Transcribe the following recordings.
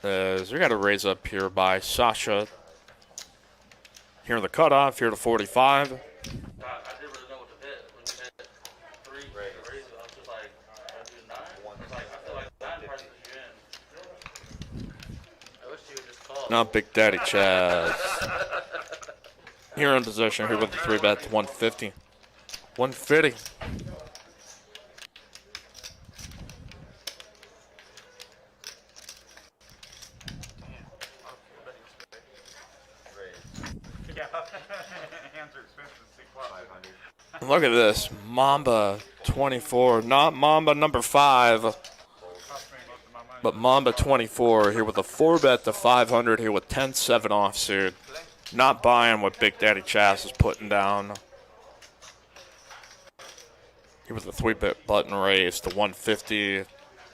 As we got to raise up here by Sasha. Here in the cutoff, here to 45. I didn't really know what to bet when you had three raises. I was just like, I do 9. I feel like 9 prices you in. I wish you would just call. Not Big Daddy Chaz. Here in position, here with the 3-bet to 150. 150. Look at this. Mamba 24. Not Mamba number 5. But Mamba 24 here with a 4-bet to 500 here with 10-7 offsuit. Not buying what Big Daddy Chaz is putting down. Here with a 3-bet button raise to 150.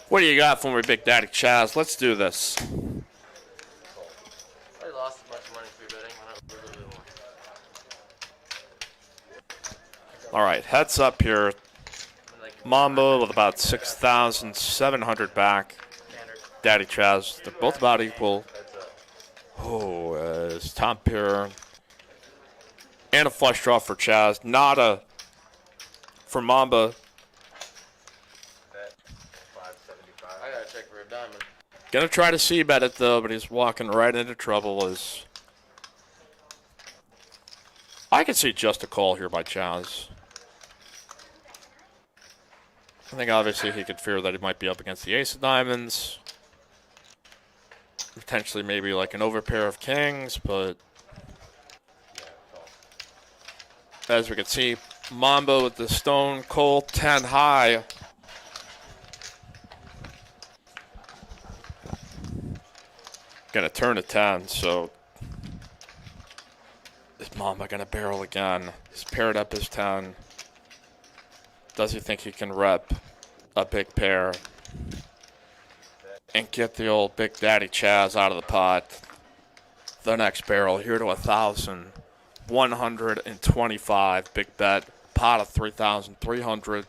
What do you got for me, Big Daddy Chaz? Let's do this. I lost a bunch of money free betting. All right, heads up here. Mamba with about 6,700 back. Daddy Chaz, they're both about equal. Oh, as top pair. And a flush draw for Chaz. Nada for Mamba. I gotta check for a diamond. Gonna try to see bet it though, but he's walking right into trouble. As I can see just a call here by Chaz. I think obviously he could fear that he might be up against the ace of diamonds. Potentially maybe like an overpair of kings, but as we can see, Mamba with the stone cold 10 high. Gonna turn to 10, so is Mamba gonna barrel again? He's paired up his 10. Does he think he can rep a big pair and get the old Big Daddy Chaz out of the pot? The next barrel here to 1,125. Big bet. Pot of 3,300.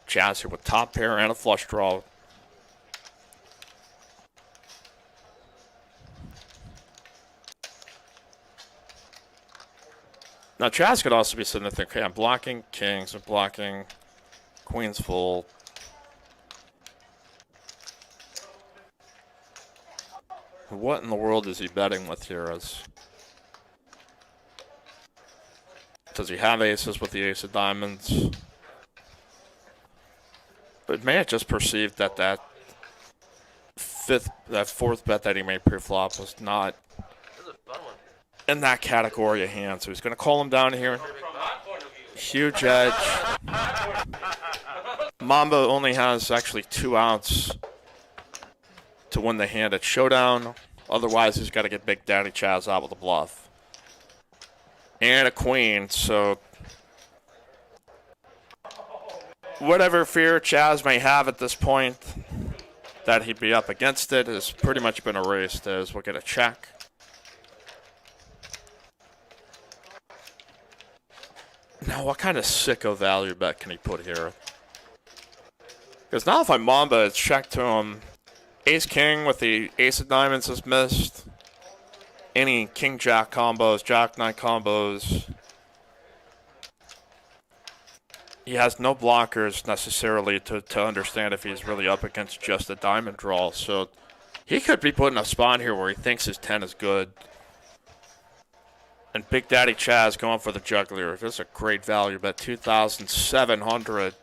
Chaz here with top pair and a flush draw. Now, Chaz could also be sitting there thinking, okay, I'm blocking kings, I'm blocking queens full. What in the world is he betting with here? Does he have aces with the ace of diamonds? But may have just perceived that that fourth bet that he made pre-flop was not in that category of hand. So he's going to call him down here. Huge edge. Mamba only has actually 2 outs to win the hand at showdown. Otherwise, he's got to get Big Daddy Chaz out with a bluff. And a queen, so whatever fear Chaz may have at this point that he'd be up against it has pretty much been erased, as we'll get a check. Now, what kind of sicko value bet can he put here? Because now if I'm Mamba, it's checked to him. Ace-King with the ace of diamonds is missed. Any King-Jack combos, Jack-9 combos. He has no blockers necessarily to understand if he's really up against just a diamond draw. So he could be put in a spot here where he thinks his 10 is good. And Big Daddy Chaz going for the juggler. This is a great value bet, 2,700.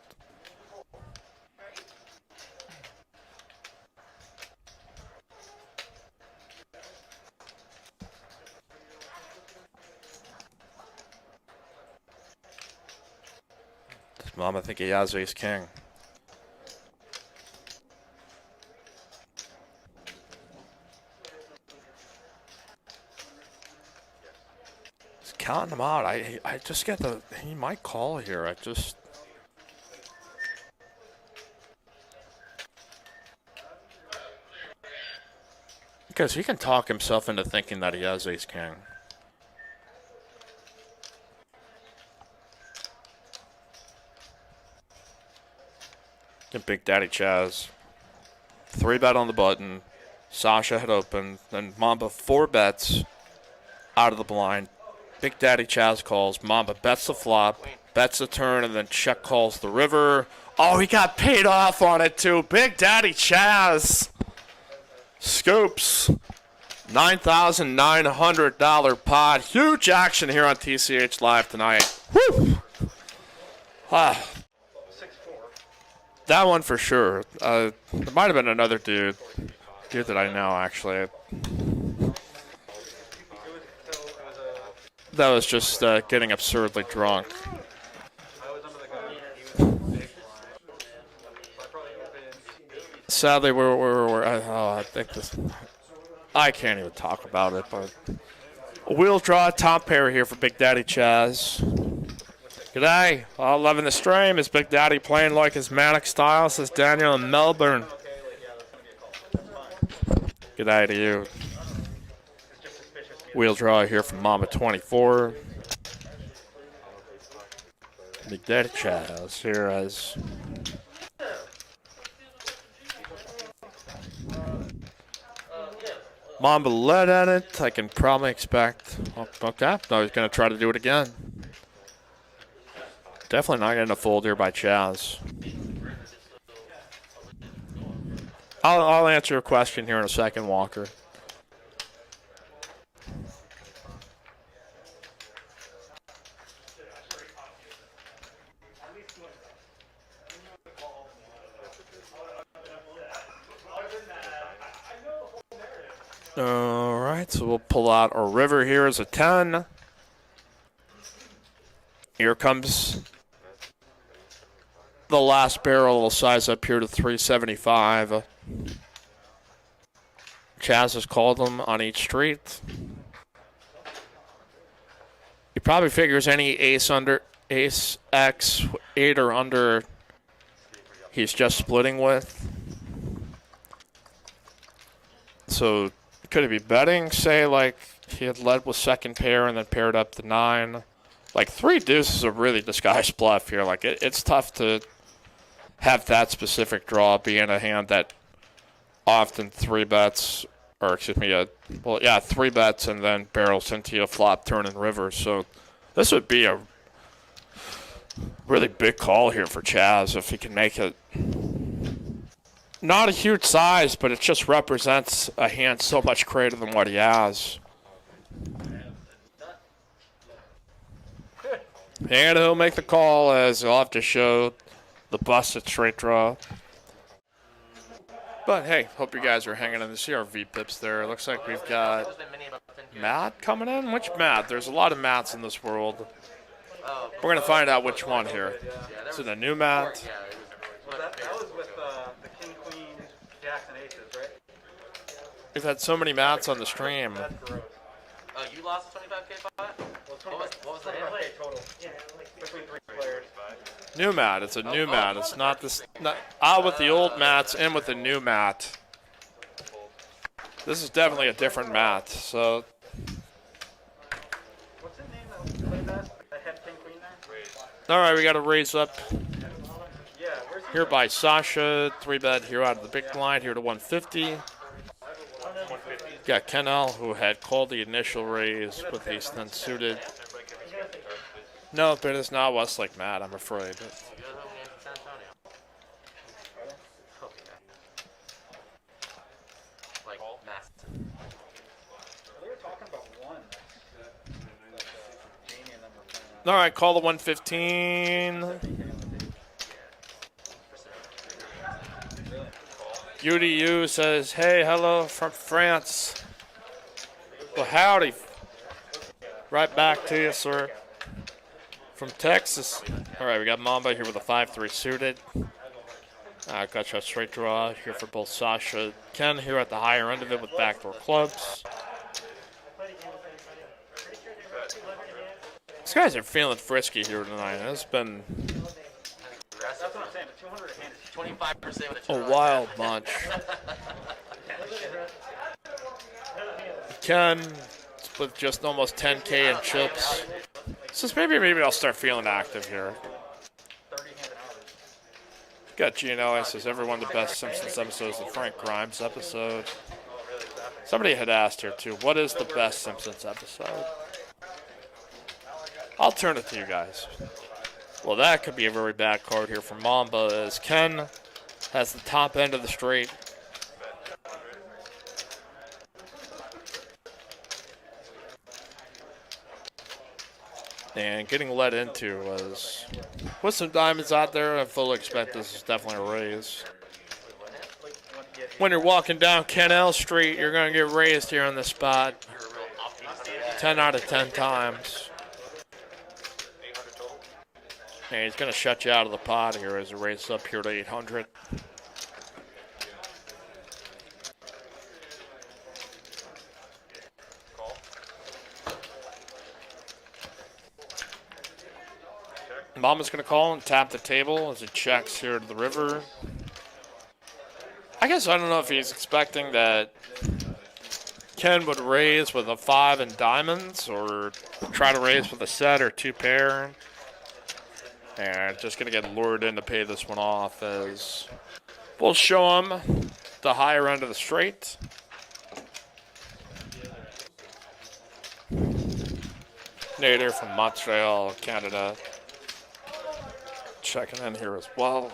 Does Mama think he has ace king? Counting him out. I just get he might call here. Because he can talk himself into thinking that he has ace king. Get Big Daddy Chaz. 3-bet on the button. Sasha had opened. Then Mamba 4 bets out of the blind. Big Daddy Chaz calls. Mamba bets the flop, bets the turn, and then check calls the river. Oh, he got paid off on it too. Big Daddy Chaz scoops. $9,900 pot. Huge action here on TCH Live tonight. Woo! Ah. That one for sure. There might have been another dude that I know actually. That was just getting absurdly drunk. Sadly, I think this. I can't even talk about it, but wheel draw, top pair here for Big Daddy Chaz. G'day, all loving the stream. Is Big Daddy playing like his Manic style? Says Daniel in Melbourne. G'day to you. Wheel draw here from Mamba 24. Big Daddy Chaz here as Mamba led at it. I can probably expect. Oh, okay, no, he's going to try to do it again. Definitely not getting a fold here by Chaz. I'll answer your question here in a second, Walker. Alright, so we'll pull out our river here as a 10. Here comes the last barrel. Will size up here to 375. Chaz has called them on each street. He probably figures any ace X, 8 or under, he's just splitting with. So could he be betting, say, like he had led with second pair and then paired up the 9? Like 3 deuces is a really disguised bluff here. Like it's tough to have that specific draw be in a hand that often 3 bets, or excuse me, 3 bets and then barrels into a flop, turn, and river. So this would be a really big call here for Chaz if he can make it. Not a huge size, but it just represents a hand so much greater than what he has. And he'll make the call as he'll have to show the busted straight draw. But hey, hope you guys are hanging in to see our V-pips there. It looks like we've got Matt coming in. Which Matt? There's a lot of Matts in this world. We're going to find out which one here. Is it a new Matt? That was with the King, Queen, Jacks, and Aces, right? We've had so many Matts on the stream. That's gross. Oh, you lost a 25K pot? What was the hand? 25K total. Between 3 players. New Matt. It's a new Matt. It's not this. With the old Mats and with the new Matt. This is definitely a different Matt. So. What's his name that played that had King, Queen there? All right, we got to raise up. Yeah, where's he? Here by Sasha, 3-bet here out of the big blind, here to 150. Got Kennel, who had called the initial raise with ace 10 suited. No, but it's not Westlake Matt, I'm afraid. They were talking about 1. Jamie and them were playing that. All right, call the 115. UDU says, hey, hello from France. Well, howdy. Right back to you, sir. From Texas. All right, we got Mamba here with a 5-3 suited. Got you a straight draw here for both Sasha and Ken here at the higher end of it with backdoor clubs. These guys are feeling frisky here tonight. It's been That's what I'm saying. The 200 hand is 25% with a wild bunch. Ken with just almost 10K in chips. So maybe I'll start feeling active here. 30 hand and hours. Got GNL says everyone the best Simpsons episode is the Frank Grimes episode. Somebody had asked here too, what is the best Simpsons episode? I'll turn it to you guys. Well, that could be a very bad card here for Mamba, as Ken has the top end of the straight. And getting led into was with some diamonds out there. I fully expect this is definitely a raise. When you're walking down Canal Street, you're going to get raised here on the spot 10 out of 10 times. And he's going to shut you out of the pot here as it raises up here to 800. Mama's going to call and tap the table as he checks here to the river. I guess I don't know if he's expecting that Ken would raise with a 5 and diamonds or try to raise with a set or 2 pair. And just going to get lured in to pay this one off as we'll show him the higher end of the straight. Nader from Montreal, Canada, checking in here as well.